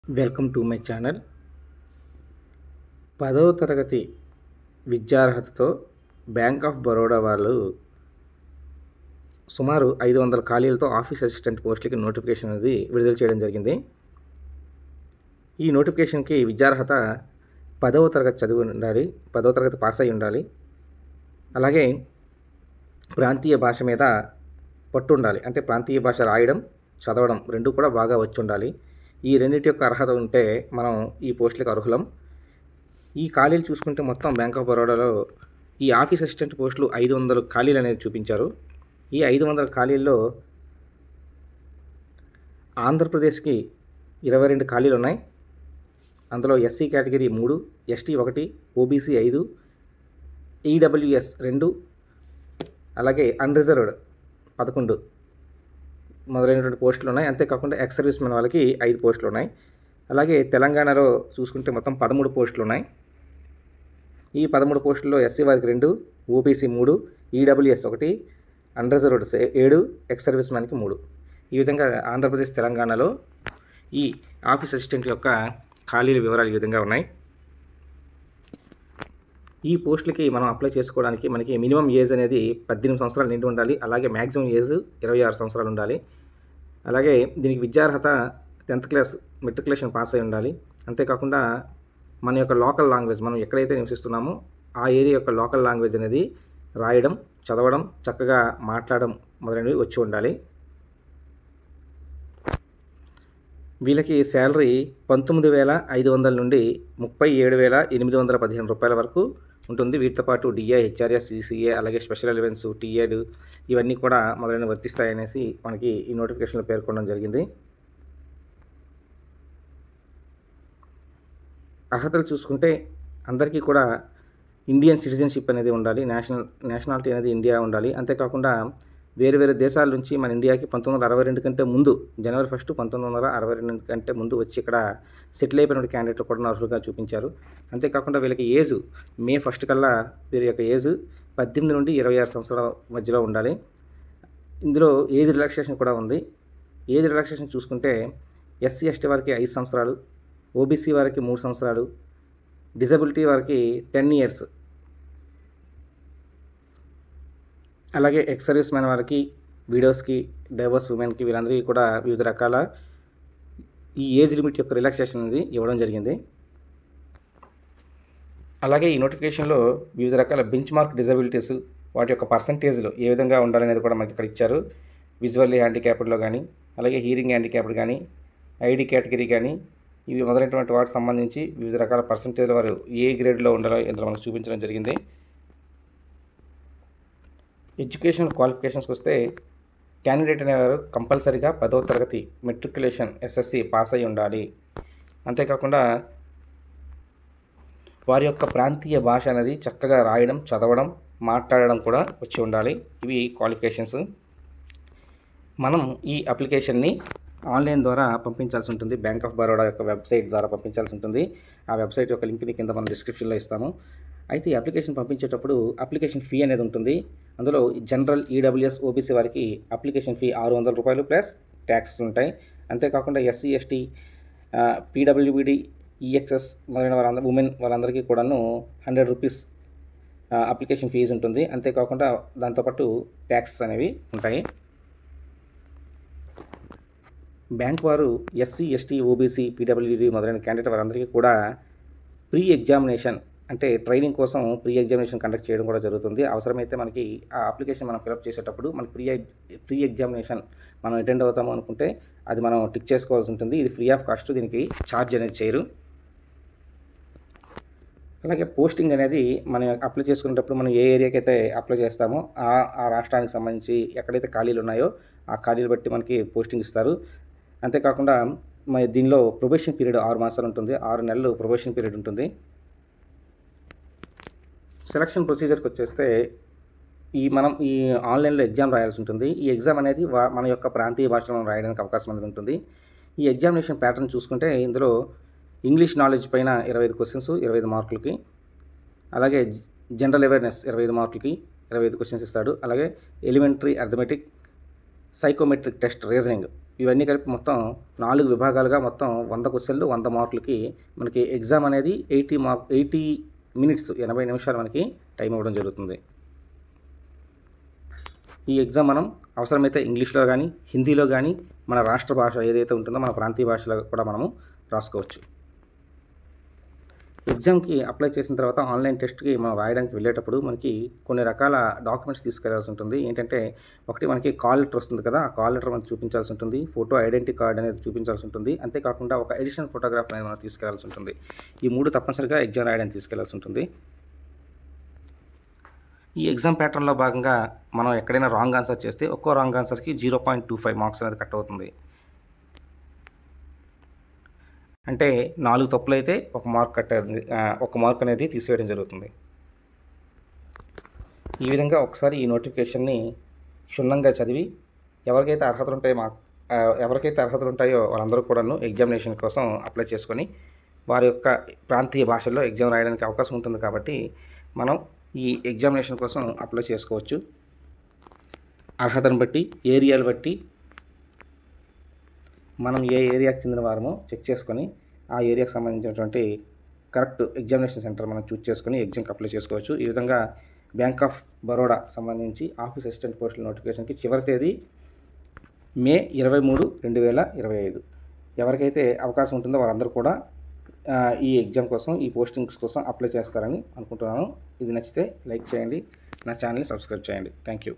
Welcome to my channel. 10వ తరగతి విద్యార్హతతో bank of Baroda వాళ్ళు సుమారు 500 ఖాళీలతో ఆఫీస్ అసిస్టెంట్ పోస్టులకి నోటిఫికేషన్ అనేది విడుదల చేయడం జరిగింది. ఈ నోటిఫికేషన్కి విద్యార్హత 10వ తరగతి చదివి ఉండాలి, 10వ తరగతి పాస్ అయి ఉండాలి. అలాగే ప్రాంతీయ భాష మీద పట్టు ఉండాలి. అంటే ప్రాంతీయ భాష రాయడం, చదవడం రెండు కూడా బాగా వచ్చి ఉండాలి. ఈ రెండింటి యొక్క అర్హత ఉంటే మనం ఈ పోస్టులకు అర్హులం. ఈ ఖాళీలు చూసుకుంటే మొత్తం బ్యాంక్ ఆఫ్ బరోడాలో ఈ ఆఫీస్ అసిస్టెంట్ పోస్టులు 500 ఖాళీలు అనేది చూపించారు. ఈ 500 ఖాళీల్లో ఆంధ్రప్రదేశ్కి 22 ఖాళీలు ఉన్నాయి. అందులో SC category 3, ST 1, OBC 5, EWS 2, అలాగే అన్రిజర్వ్డ్ 11 మొదలైనటువంటి పోస్టులు ఉన్నాయి. అంతేకాకుండా ఎక్స్ సర్వీస్ మెన్ వాళ్ళకి 5 పోస్టులు ఉన్నాయి. అలాగే తెలంగాణలో చూసుకుంటే మొత్తం 13 పోస్టులు ఉన్నాయి. ఈ 13 పోస్టుల్లో ఎస్సీ వారికి 2, OBC 3, EWS 1, unreserved 7, ex service మెన్కి 3. ఈ విధంగా ఆంధ్రప్రదేశ్, తెలంగాణలో ఈ ఆఫీస్ అసిస్టెంట్ యొక్క ఖాళీల వివరాలు ఈ విధంగా ఉన్నాయి. ఈ పోస్టులకి మనం అప్లై చేసుకోవడానికి మనకి మినిమం ఏజ్ అనేది 18 సంవత్సరాలు నిండి ఉండాలి. అలాగే మ్యాక్సిమం ఏజ్ 26 సంవత్సరాలు ఉండాలి. అలాగే దీనికి విద్యార్హత 10th క్లాస్ మెట్రికులేషన్ పాస్ అయి ఉండాలి. అంతేకాకుండా మన యొక్క లోకల్ లాంగ్వేజ్, మనం ఎక్కడైతే నివసిస్తున్నామో ఆ ఏరియా యొక్క లోకల్ లాంగ్వేజ్ అనేది రాయడం, చదవడం, చక్కగా మాట్లాడడం మొదలైనవి వచ్చి ఉండాలి. వీళ్ళకి శాలరీ 19,500 నుండి 37,815 రూపాయల వరకు ఉంటుంది. వీటితో పాటు డిఏ, హెచ్ఆర్ఎస్, సిసిఏ, అలాగే స్పెషల్ అలవెన్స్, టీఏలు ఇవన్నీ కూడా మొదలైన వర్తిస్తాయనేసి మనకి ఈ నోటిఫికేషన్లో పేర్కొనడం జరిగింది. అర్హతలు చూసుకుంటే అందరికీ కూడా ఇండియన్ సిటిజన్షిప్ అనేది ఉండాలి, నేషనాలిటీ అనేది ఇండియా ఉండాలి. అంతేకాకుండా వేరు వేరు దేశాల నుంచి మన ఇండియాకి 1962 కంటే ముందు, జనవరి 1, 1962 కంటే ముందు వచ్చి ఇక్కడ సెటిల్ అయిపోయిన క్యాండిడేట్లు కూడా అర్హులుగా చూపించారు. అంతేకాకుండా వీళ్ళకి ఏజ్ మే 1 కల్లా వీరి యొక్క ఏజ్ 18 నుండి 26 సంవత్సరాల మధ్యలో ఉండాలి. ఇందులో ఏజ్ రిలాక్సేషన్ కూడా ఉంది. ఏజ్ రిలాక్సేషన్ చూసుకుంటే ఎస్సీ ఎస్టీ వారికి 5 సంవత్సరాలు, ఓబీసీ వారికి 3 సంవత్సరాలు, డిజబిలిటీ వారికి 10 ఇయర్స్, అలాగే ఎక్స్ సర్వీస్ మెన్ వారికి, విడోస్కి, డైవర్స్ ఉమెన్కి వీళ్ళందరికీ కూడా వివిధ రకాల ఈ ఏజ్ లిమిట్ యొక్క రిలాక్సేషన్ అనేది ఇవ్వడం జరిగింది. అలాగే ఈ నోటిఫికేషన్లో వివిధ రకాల బెంచ్ మార్క్ డిజబిలిటీస్, వాటి యొక్క పర్సంటేజ్లు ఏ విధంగా ఉండాలనేది కూడా మనకి ఇక్కడ ఇచ్చారు. విజువల్లీ హ్యాండిక్యాప్డ్లో కానీ, అలాగే హీరింగ్ హ్యాండిక్యాప్డ్ కానీ, ఐడి కేటగిరీ కానీ, ఇవి మొదలైనటువంటి వాటికి సంబంధించి వివిధ రకాల పర్సంటేజ్ల వారు ఏ గ్రేడ్లో ఉండాలో ఇందులో మనకు చూపించడం జరిగింది. ఎడ్యుకేషనల్ క్వాలిఫికేషన్స్కి వస్తే క్యాండిడేట్ అనేవారు కంపల్సరీగా 10వ తరగతి మెట్రికులేషన్ ఎస్ఎస్సి పాస్ అయి ఉండాలి. అంతేకాకుండా వారి యొక్క ప్రాంతీయ భాష అనేది చక్కగా రాయడం, చదవడం, మాట్లాడడం కూడా వచ్చి ఉండాలి. ఇవి క్వాలిఫికేషన్స్. మనం ఈ అప్లికేషన్ని ఆన్లైన్ ద్వారా పంపించాల్సి ఉంటుంది. బ్యాంక్ ఆఫ్ బరోడా యొక్క వెబ్సైట్ ద్వారా పంపించాల్సి ఉంటుంది. ఆ వెబ్సైట్ యొక్క లింక్ని కింద మనం డిస్క్రిప్షన్లో ఇస్తాము. అయితే ఈ అప్లికేషన్ పంపించేటప్పుడు అప్లికేషన్ ఫీ అనేది ఉంటుంది. అందులో జనరల్, ఈడబ్ల్యూఎస్, ఓబీసీ వారికి అప్లికేషన్ ఫీ 600 రూపాయలు ప్లస్ ట్యాక్స్ ఉంటాయి. అంతేకాకుండా ఎస్సీ ఎస్టీ, పీడబ్ల్యూబీడీ, ఈఎక్స్ఎస్ మొదలైన ఉమెన్ వాళ్ళందరికీ కూడాను 100 రూపీస్ అప్లికేషన్ ఫీజు ఉంటుంది. అంతేకాకుండా దాంతోపాటు ట్యాక్స్ అనేవి ఉంటాయి. బ్యాంక్ వారు ఎస్సీ ఎస్టీ, ఓబీసీ, పీడబ్ల్యూడీ మొదలైన క్యాండిడేట్ వారందరికీ కూడా ప్రీ ఎగ్జామినేషన్, అంటే ట్రైనింగ్ కోసం ప్రీ ఎగ్జామినేషన్ కండక్ట్ చేయడం కూడా జరుగుతుంది. అవసరమైతే మనకి ఆ అప్లికేషన్ మనం ఫిలప్ చేసేటప్పుడు మనకి ప్రీ ఎగ్జామినేషన్ మనం అటెండ్ అవుతాము అనుకుంటే అది మనం టిక్ చేసుకోవాల్సి ఉంటుంది. ఇది ఫ్రీ ఆఫ్ కాస్ట్, దీనికి ఛార్జ్ అనేది చేయరు. అలాగే పోస్టింగ్ అనేది మనం అప్లై చేసుకునేటప్పుడు మనం ఏ ఏరియాకి అయితే అప్లై చేస్తామో ఆ రాష్ట్రానికి సంబంధించి ఎక్కడైతే ఖాళీలు ఉన్నాయో ఆ ఖాళీలు బట్టి మనకి పోస్టింగ్ ఇస్తారు. అంతేకాకుండా దీనిలో ప్రొబేషన్ పీరియడ్ 6 మాసాలు ఉంటుంది. 6 నెలలు ప్రొబేషన్ పీరియడ్ ఉంటుంది. సెలక్షన్ ప్రొసీజర్కి వచ్చేస్తే మనం ఈ ఆన్లైన్లో ఎగ్జామ్ రాయాల్సి ఉంటుంది. ఈ ఎగ్జామ్ అనేది మన యొక్క ప్రాంతీయ భాషలో రాయడానికి అవకాశం అనేది ఉంటుంది. ఈ ఎగ్జామినేషన్ ప్యాటర్న్ చూసుకుంటే ఇందులో ఇంగ్లీష్ నాలెడ్జ్ పైన 25 క్వశ్చన్స్ 25 మార్కులకి, అలాగే జనరల్ అవేర్నెస్ 25 మార్కులకి 25 క్వశ్చన్స్ ఇస్తాడు. అలాగే elementary arithmetic, psychometric test, reasoning, ఇవన్నీ కలిపి మొత్తం 4 విభాగాలుగా మొత్తం 100 క్వశ్చన్లు 100 మార్కులకి మనకి ఎగ్జామ్ అనేది 80 మినిట్స్ 80 నిమిషాలు మనకి టైం ఇవ్వడం జరుగుతుంది. ఈ ఎగ్జామ్ మనం అవసరమైతే ఇంగ్లీష్లో కానీ హిందీలో కానీ మన రాష్ట్ర భాష ఏదైతే ఉంటుందో మన ప్రాంతీయ భాషలో కూడా మనము రాసుకోవచ్చు. ఎగ్జామ్కి అప్లై చేసిన తర్వాత ఆన్లైన్ టెస్ట్కి మనం రాయడానికి వెళ్ళేటప్పుడు మనకి కొన్ని రకాల డాక్యుమెంట్స్ తీసుకెళ్లాల్సి ఉంటుంది. ఏంటంటే ఒకటి మనకి కాల్ లెటర్ వస్తుంది కదా, ఆ కాల్ లెటర్ మనకి చూపించాల్సి ఉంటుంది. ఫోటో ఐడెంటిటీ కార్డ్ అనేది చూపించాల్సి ఉంటుంది. అంతేకాకుండా ఒక ఎడిషనల్ ఫోటోగ్రాఫ్ అనేది మనం తీసుకెళ్లాల్సి ఉంటుంది. ఈ 3 తప్పనిసరిగా ఎగ్జామ్ రాయడానికి తీసుకెళ్లాల్సి ఉంటుంది. ఈ ఎగ్జామ్ ప్యాటర్న్లో భాగంగా మనం ఎక్కడైనా రాంగ్ ఆన్సర్ చేస్తే ఒక్కో రాంగ్ ఆన్సర్కి 0.25 మార్క్స్ అనేది కట్ అవుతుంది. అంటే 4 తప్పులు అయితే 1 మార్క్ ఒక మార్క్ అనేది తీసివేయడం జరుగుతుంది. ఈ విధంగా ఒకసారి ఈ నోటిఫికేషన్ని క్షుణ్ణంగా చదివి ఎవరికైతే అర్హతలు ఉంటాయో వాళ్ళందరూ కూడాను ఎగ్జామినేషన్ కోసం అప్లై చేసుకొని వారి యొక్క ప్రాంతీయ భాషల్లో ఎగ్జామ్ రాయడానికి అవకాశం ఉంటుంది. కాబట్టి మనం ఈ ఎగ్జామినేషన్ కోసం అప్లై చేసుకోవచ్చు. అర్హతను బట్టి, ఏరియాలు బట్టి మనం ఏ ఏరియాకి చెందిన వారమో చెక్ చేసుకొని ఆ ఏరియాకి సంబంధించినటువంటి కరెక్ట్ ఎగ్జామినేషన్ సెంటర్ మనం చూస్ చేసుకొని ఎగ్జామ్కి అప్లై చేసుకోవచ్చు. ఈ విధంగా బ్యాంక్ ఆఫ్ బరోడా సంబంధించి ఆఫీస్ అసిస్టెంట్ పోస్టుల నోటిఫికేషన్కి చివరి తేదీ మే 23, 2025. ఎవరికైతే అవకాశం ఉంటుందో వాళ్ళందరూ కూడా ఈ ఎగ్జామ్ కోసం, ఈ పోస్టింగ్స్ కోసం అప్లై చేస్తారని అనుకుంటున్నాను. ఇది నచ్చితే లైక్ చేయండి, నా ఛానల్ని సబ్స్క్రైబ్ చేయండి. Thank you.